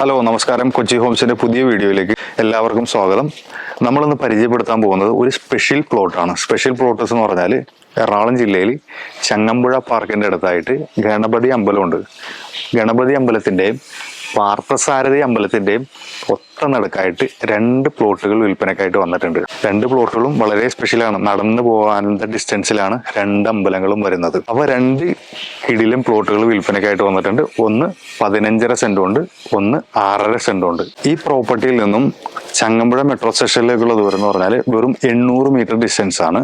Hello നമസ്കാരം. കൊച്ചി ഹോംസിന്റെ പുതിയ വീഡിയോയിലേക്ക് എല്ലാവർക്കും സ്വാഗതം. നമ്മളിന്ന് പരിചയപ്പെടുത്താൻ പോകുന്നത് ഒരു സ്പെഷ്യൽ പ്ലോട്ടാണ്. സ്പെഷ്യൽ പ്ലോട്ടസ് എന്ന് പറഞ്ഞാൽ എറണാകുളം ജില്ലയിൽ ചങ്ങമ്പുഴ പാർക്കിന്റെ അടുത്തായിട്ട് ഗണപതി അമ്പലമുണ്ട്. ഗണപതി അമ്പലത്തിന്റെയും പാർത്ഥസാരഥി അമ്പലത്തിന്റെയും ഒത്ത നടുക്കായിട്ട് രണ്ട് പ്ലോട്ടുകൾ വിൽപ്പനക്കായിട്ട് വന്നിട്ടുണ്ട്. രണ്ട് പ്ലോട്ടുകളും വളരെ സ്പെഷ്യലാണ്. നടന്നു പോകാനുള്ള ഡിസ്റ്റൻസിലാണ് രണ്ട് അമ്പലങ്ങളും വരുന്നത്. അപ്പൊ രണ്ട് കിടിലം പ്ലോട്ടുകൾ വിൽപ്പനക്കായിട്ട് വന്നിട്ടുണ്ട്. ഒന്ന് 15.5 സെന്റ് ഉണ്ട്, ഒന്ന് 6.5 സെന്റ് ഉണ്ട്. ഈ പ്രോപ്പർട്ടിയിൽ നിന്നും ചങ്ങമ്പുഴ മെട്രോ സ്റ്റേഷനിലേക്കുള്ള ദൂരം എന്ന് പറഞ്ഞാൽ വെറും 800 മീറ്റർ ഡിസ്റ്റൻസ് ആണ്.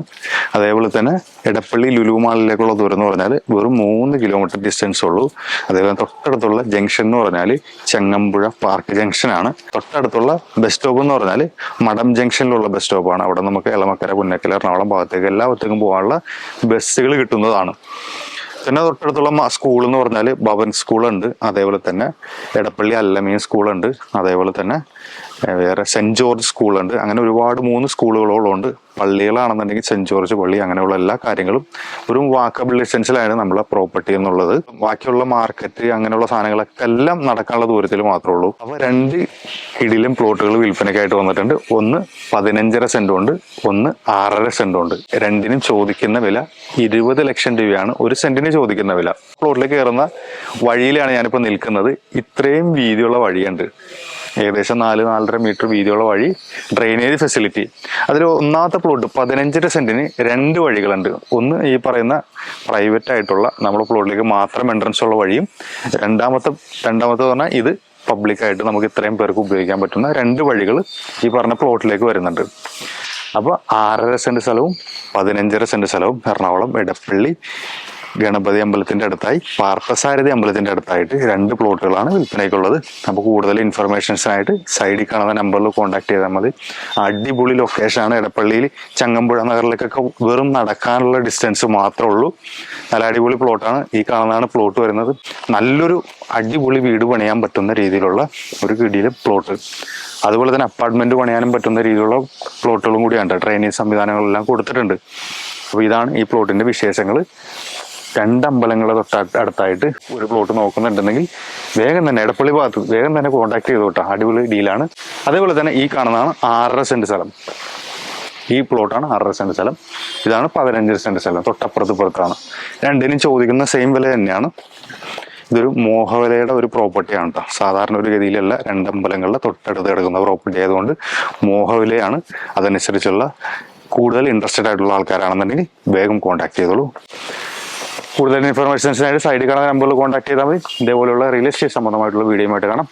അതേപോലെ തന്നെ എടപ്പള്ളി ലുലു മാളിലേക്കുള്ള ദൂരം എന്ന് പറഞ്ഞാൽ വെറും 3 കിലോമീറ്റർ ഡിസ്റ്റൻസ് ഉള്ളൂ. അതേപോലെ തൊട്ടടുത്തുള്ള ജംഗ്ഷൻ എന്ന് പറഞ്ഞാൽ ചങ്ങമ്പുഴ പാർക്ക് ജംഗ്ഷൻ ആണ്. തൊട്ടടുത്തുള്ള ബസ് സ്റ്റോപ്പ് എന്ന് പറഞ്ഞാൽ മഠം ജംഗ്ഷനിലുള്ള ബസ് സ്റ്റോപ്പാണ്. അവിടെ നമുക്ക് എളമക്കര, പുന്നക്കൽ, എറണാകുളം ഭാഗത്തേക്ക് എല്ലാത്തേക്കും പോകാനുള്ള ബസ്സുകൾ കിട്ടുന്നതാണ്. പിന്നെ തൊട്ടടുത്തുള്ള സ്കൂൾ എന്ന് പറഞ്ഞാൽ ഭവൻ സ്കൂളുണ്ട്. അതേപോലെ തന്നെ എടപ്പള്ളി അല്ലമീൻ സ്കൂളുണ്ട്. അതേപോലെ തന്നെ വേറെ സെന്റ് ജോർജ് സ്കൂളുണ്ട്. അങ്ങനെ ഒരുപാട് 3 സ്കൂളുകളോളം ഉണ്ട്. പള്ളികളാണെന്നുണ്ടെങ്കിൽ സെന്റ് ജോർജ് പള്ളി, അങ്ങനെയുള്ള എല്ലാ കാര്യങ്ങളും ഒരു വാക്കബിൾ ഡിസ്റ്റൻസിലാണ് നമ്മളെ പ്രോപ്പർട്ടി എന്നുള്ളത്. ബാക്കിയുള്ള മാർക്കറ്റ് അങ്ങനെയുള്ള സാധനങ്ങളൊക്കെ എല്ലാം നടക്കാനുള്ള ദൂരത്തിൽ മാത്രമേ ഉള്ളൂ. അപ്പൊ രണ്ട് കിടിലും പ്ലോട്ടുകൾ വിൽപ്പനയ്ക്കായിട്ട് വന്നിട്ടുണ്ട്. ഒന്ന് 15.5 സെന്റ് ഉണ്ട്, ഒന്ന് 6.5 സെന്റ് ഉണ്ട്. രണ്ടിനും ചോദിക്കുന്ന വില 20 ലക്ഷം രൂപയാണ് ഒരു സെന്റിന് ചോദിക്കുന്ന വില. പ്ലോട്ടിലേക്ക് കയറുന്ന വഴിയിലാണ് ഞാനിപ്പോൾ നിൽക്കുന്നത്. ഇത്രയും വീതിയുള്ള വഴിയുണ്ട്. ഏകദേശം 4-4.5 മീറ്റർ വീതിയുള്ള വഴി, ഡ്രെയിനേജ് ഫെസിലിറ്റി. അതിൽ ഒന്നാമത്തെ പ്ലോട്ട് 15.5 സെന്റിന് 2 വഴികളുണ്ട്. ഒന്ന് ഈ പറയുന്ന പ്രൈവറ്റ് ആയിട്ടുള്ള നമ്മുടെ പ്ലോട്ടിലേക്ക് മാത്രം എൻട്രൻസ് ഉള്ള വഴിയും, രണ്ടാമത്തെ പറഞ്ഞാൽ ഇത് പബ്ലിക്കായിട്ട് നമുക്ക് ഇത്രയും പേർക്ക് ഉപയോഗിക്കാൻ പറ്റുന്ന 2 വഴികൾ ഈ പറഞ്ഞ പ്ലോട്ടിലേക്ക് വരുന്നുണ്ട്. അപ്പോൾ 6.5 സെന്റ് സ്ഥലവും 15.5 സെന്റ് സ്ഥലവും എറണാകുളം എടപ്പള്ളി ഗണപതി അമ്പലത്തിന്റെ അടുത്തായി പാർത്ഥസാരഥി അമ്പലത്തിന്റെ അടുത്തായിട്ട് 2 പ്ലോട്ടുകളാണ് വിൽപ്പനയ്ക്കുള്ളത്. അപ്പോൾ കൂടുതൽ ഇൻഫർമേഷൻസിനായിട്ട് സൈഡിൽ കാണുന്ന നമ്പറിൽ കോൺടാക്ട് ചെയ്താൽ മതി. അടിപൊളി ലൊക്കേഷനാണ്. എടപ്പള്ളിയിൽ ചങ്ങമ്പുഴ നഗറിലേക്കൊക്കെ വെറും നടക്കാനുള്ള ഡിസ്റ്റൻസ് മാത്രമേ ഉള്ളൂ. നല്ല അടിപൊളി പ്ലോട്ടാണ്. ഈ കാണുന്നതാണ് പ്ലോട്ട് വരുന്നത്. നല്ലൊരു അടിപൊളി വീട് പണിയാൻ പറ്റുന്ന രീതിയിലുള്ള ഒരു കിടിയിലെ പ്ലോട്ട്. അതുപോലെ തന്നെ അപ്പാർട്ട്മെന്റ് പണിയാനും പറ്റുന്ന രീതിയിലുള്ള പ്ലോട്ടുകളും കൂടിയാണ്. ഡ്രെയിനേജ് സംവിധാനങ്ങളെല്ലാം കൊടുത്തിട്ടുണ്ട്. അപ്പോൾ ഇതാണ് ഈ പ്ലോട്ടിന്റെ വിശേഷങ്ങൾ. 2 അമ്പലങ്ങളെ അടുത്തായിട്ട് ഒരു പ്ലോട്ട് നോക്കുന്നുണ്ടെങ്കിൽ വേഗം തന്നെ എടപ്പള്ളി ഭാഗത്ത് വേഗം തന്നെ കോൺടാക്ട് ചെയ്തു കേട്ടോ. അടിപൊളി ഡീലാണ്. അതേപോലെ തന്നെ ഈ കാണുന്നതാണ് 6.5 സെന്റ് സ്ഥലം. ഈ പ്ലോട്ടാണ് 6.5 സെന്റ് സ്ഥലം. ഇതാണ് 15 സെന്റ് സ്ഥലം. തൊട്ടപ്പുറത്താണ്. രണ്ടിനും ചോദിക്കുന്ന സെയിം വില തന്നെയാണ്. ഇതൊരു മോഹവിലയുടെ ഒരു പ്രോപ്പർട്ടിയാണ് കേട്ടോ. സാധാരണ ഒരു ഗതിയിലല്ല. 2 അമ്പലങ്ങളുടെ തൊട്ടടുത്ത് കിടക്കുന്ന പ്രോപ്പർട്ടി ആയതുകൊണ്ട് മോഹവിലയാണ്. അതനുസരിച്ചുള്ള കൂടുതൽ ഇൻട്രസ്റ്റഡ് ആയിട്ടുള്ള ആൾക്കാരാണെന്നുണ്ടെങ്കിൽ വേഗം കോൺടാക്ട് ചെയ്തോളൂ. കൂടുതൽ ഇൻഫർമേഷൻസിനായിട്ട് സൈഡിൽ കാണുന്ന നമ്പറിൽ കോൺടാക്ട് ചെയ്താൽ മതി. ഇതേപോലെയുള്ള റിയൽ എസ്റ്റേറ്റ് സംബന്ധമായിട്ടുള്ള വീഡിയോ ആയിട്ട് കാണാം.